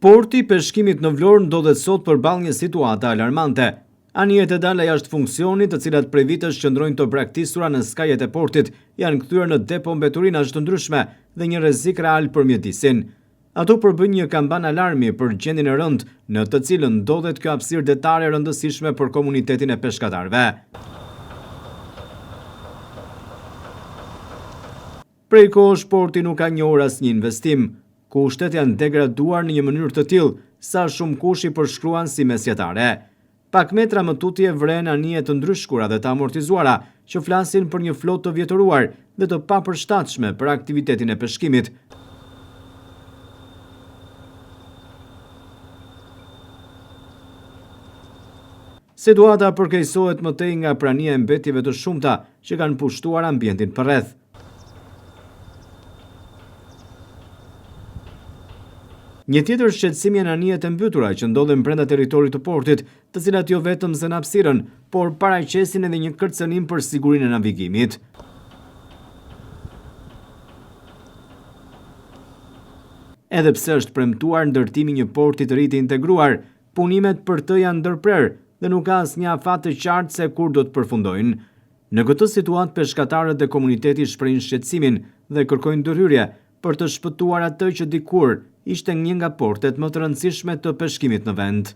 Porti i peshkimit në Vlorë ndodhet sot përballë një situate alarmante. Anijet e dala jashtë funksionit, të cilat prej vitesh qëndrojnë të braktisura në skajet e portit, janë kthyer në depo mbeturinash të ndryshme dhe një rrezik real për mjedisin. Ato përbëjnë një kamban alarmi për gjendjen e rëndë në të cilën ndodhet kjo hapësirë detare e rëndësishme për komunitetin e peshkatarëve. Prej kohësh porti nuk ka njohur asnjë investim. Kushtet janë degraduar në një mënyrë të tillë sa shumë kush i përshkruan si mesjetare. Pak metra më tutje vren anije të ndryshkura dhe të amortizuara që flasin për një flotë të vjetëruar dhe të papërshtatshme për aktivitetin e peshkimit. Situata përkeqësohet më tej nga prania e mbetjeve të shumta që kanë pushtuar ambientin përreth. Një tjetër shqetësim janë anijet e mbytura që ndodhen brenda territorit të portit, të cilat jo vetëm zën hapësirën, por paraqesin edhe një kërcënim për sigurinë e navigimit. Edhe pse është premtuar ndërtimi një porti të ri të integruar, punimet për të janë ndërprer dhe nuk ka asnjë afat të qartë se kur do të përfundojnë. Në këtë situatë peshkatarët dhe komuniteti shprehin shqetësimin dhe kërkojnë ndërhyrje për të shpëtuar atë që dikur ishte një nga portet më të rëndësishme të peshkimit në vend.